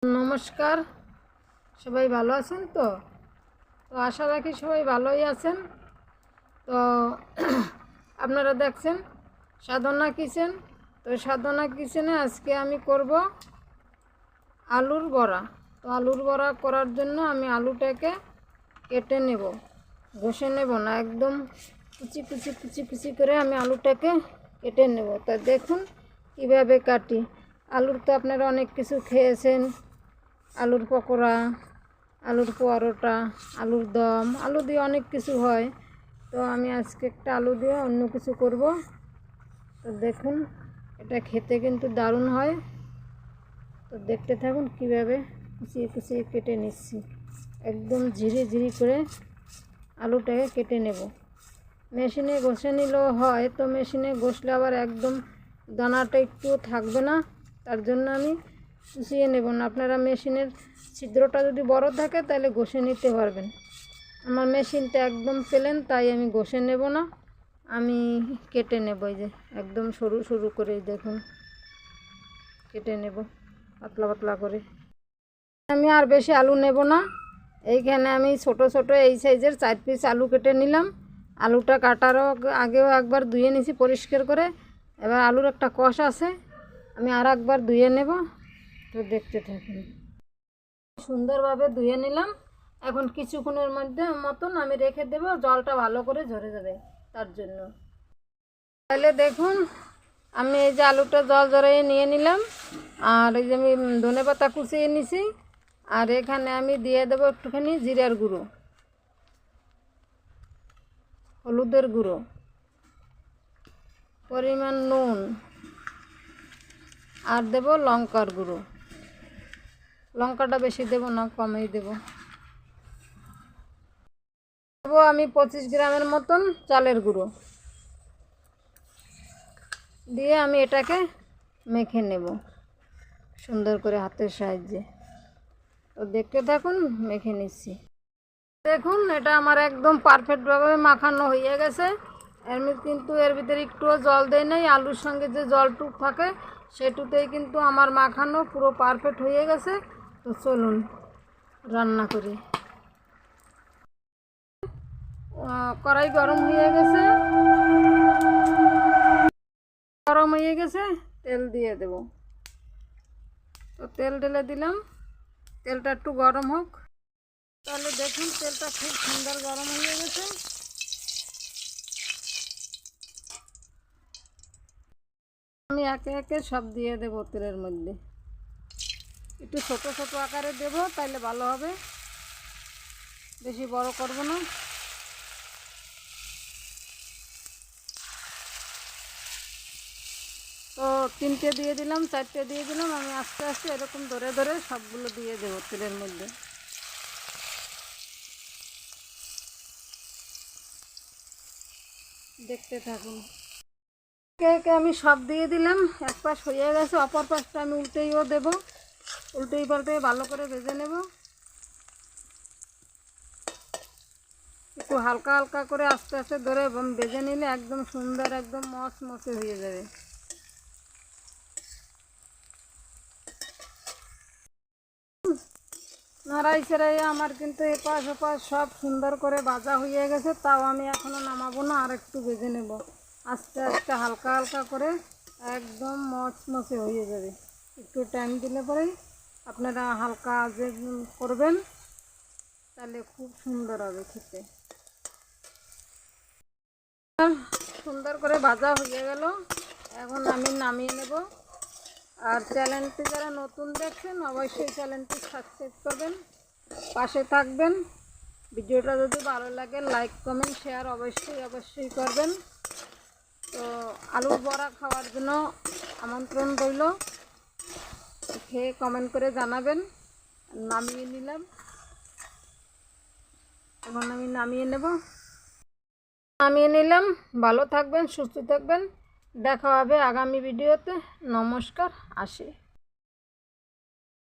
নমস্কার, সবাই ভালো আছেন তো? আশা রাখি সবাই ভালোই আছেন। তো আপনারা দেখছেন সাধনা কিচেন। তো সাধনা কিচেনে আজকে আমি করব আলুর বড়া। তো আলুর বড়া করার জন্য আমি আলুটাকে কেটে নেব, ঘষে নেব না, একদম কুচি কুচি কুচি কুচি করে আমি আলুটাকে কেটে নেব। তা দেখুন কীভাবে কাটি। আলুর তো আপনারা অনেক কিছু খেয়েছেন, আলুর পকোড়া, আলুর পরোটা, আলুর দম, আলু দিয়ে অনেক কিছু হয়। তো আমি আজকে একটা আলু দিয়ে অন্য কিছু করব। তো দেখুন, এটা খেতে কিন্তু দারুণ হয়। তো দেখতে থাকুন কীভাবে কুচিয়ে কুচিয়ে কেটে নিচ্ছি। একদম ঝিরি ঝিরি করে আলুটাকে কেটে নেব। মেশিনে ঘষে নিলেও হয়, তো মেশিনে ঘষলে আবার একদম দানাটা একটুও থাকবে না, তার জন্য আমি কুচিয়ে নেব না। আপনারা মেশিনের ছিদ্রটা যদি বড় থাকে তাহলে ঘষে নিতে পারবেন। আমার মেশিনটা একদম প্লেন, তাই আমি ঘষে নেব না, আমি কেটে নেব। এই যে একদম সরু সরু করে দেখুন কেটে নেব, পাতলা পাতলা করে। আমি আর বেশি আলু নেব না। এইখানে আমি ছোট ছোট এই সাইজের 4 পিস আলু কেটে নিলাম। আলুটা কাটারও আগেও একবার ধুয়ে নিয়েছি পরিষ্কার করে। এবার আলুর একটা কষ আছে, আমি আর একবার ধুয়ে নেব। তো দেখতে থাকুন। সুন্দরভাবে ধুয়ে নিলাম। এখন কিছুক্ষণের মতন আমি রেখে দেব, জলটা ভালো করে ঝরে যাবে তার জন্য। তাহলে দেখুন, আমি এই যে আলুটা জল ঝরিয়ে নিয়ে নিলাম, আর এই যে আমি ধনেপাতা কুচিয়ে নিছি, আর এখানে আমি দিয়ে দেবো একটুখানি জিরার গুঁড়ো, হলুদের গুঁড়ো, পরিমাণ নুন, আর দেব লঙ্কার গুঁড়ো। লঙ্কাটা বেশি দেব না, কমই দেব। দেবো আমি 25 গ্রামের মতন চালের গুঁড়ো দিয়ে আমি এটাকে মেখে নেব সুন্দর করে হাতের সাহায্যে। তো দেখতে থাকুন, মেখে নিচ্ছি। দেখুন, এটা আমার একদম পারফেক্টভাবে মাখানো হয়ে গেছে। কিন্তু এর ভিতরে একটুও জল দেয় নাই। আলুর সঙ্গে যে জলটুক থাকে সেটুতেই কিন্তু আমার মাখানো পুরো পারফেক্ট হয়ে গেছে। তো চলুন রান্না করি। কড়াই গরম হয়ে গেছে, তেল দিয়ে দেব। তো তেল ঢেলে দিলাম, তেলটা একটু গরম হোক। তাহলে দেখুন তেলটা খুব সুন্দর গরম হয়ে গেছে। আমি একে একে সব দিয়ে দেবো তেলের মধ্যে। একটু ছোট ছোট আকারে দেব, তাইলে ভালো হবে, বেশি বড় করব না। তো 3টে দিয়ে দিলাম, 4টে দিয়ে দিলাম। আমি আস্তে আস্তে এরকম ধরে ধরে সবগুলো দিয়ে দেবো তেলের মধ্যে। দেখতে থাকুন। একে একে আমি সব দিয়ে দিলাম। এক পাশ হয়ে গেছে, অপর পাশটা আমি উল্টেইও দেব। উল্টেই পাল্টে ভালো করে ভেজে নেব। একটু হালকা হালকা করে আস্তে আস্তে ধরে ভেজে নিলে একদম সুন্দর, একদম মচমচে হয়ে যাবে। নাড়াই ছাড়াই আমার কিন্তু এপাশ ওপাশ সব সুন্দর করে ভাজা হয়ে গেছে। তাও আমি এখনও নামাবো না, আর একটু ভেজে নেব আস্তে আস্তে, হালকা হালকা করে একদম মচমচে হয়ে যাবে। একটু টাইম দিলে পরেই আপনারা হালকা যে করবেন, তাহলে খুব সুন্দর হবে খেতে। সুন্দর করে ভাজা হয়ে গেল, এখন আমি নামিয়ে নেব। আর চ্যানেলটি যারা নতুন দেখছেন অবশ্যই চ্যানেলটি সাবস্ক্রাইব করবেন, পাশে থাকবেন। ভিডিওটা যদি ভালো লাগে লাইক কমেন্ট শেয়ার অবশ্যই করবেন। তো আলুর বড়া খাওয়ার জন্য আমন্ত্রণ রইল, খেয়ে কমেন্ট করে জানাবেন। নামিয়ে নিলাম, এখন আমি নামিয়ে নিলাম। ভালো থাকবেন, সুস্থ থাকবেন। দেখা হবে আগামী ভিডিওতে। নমস্কার, আসি।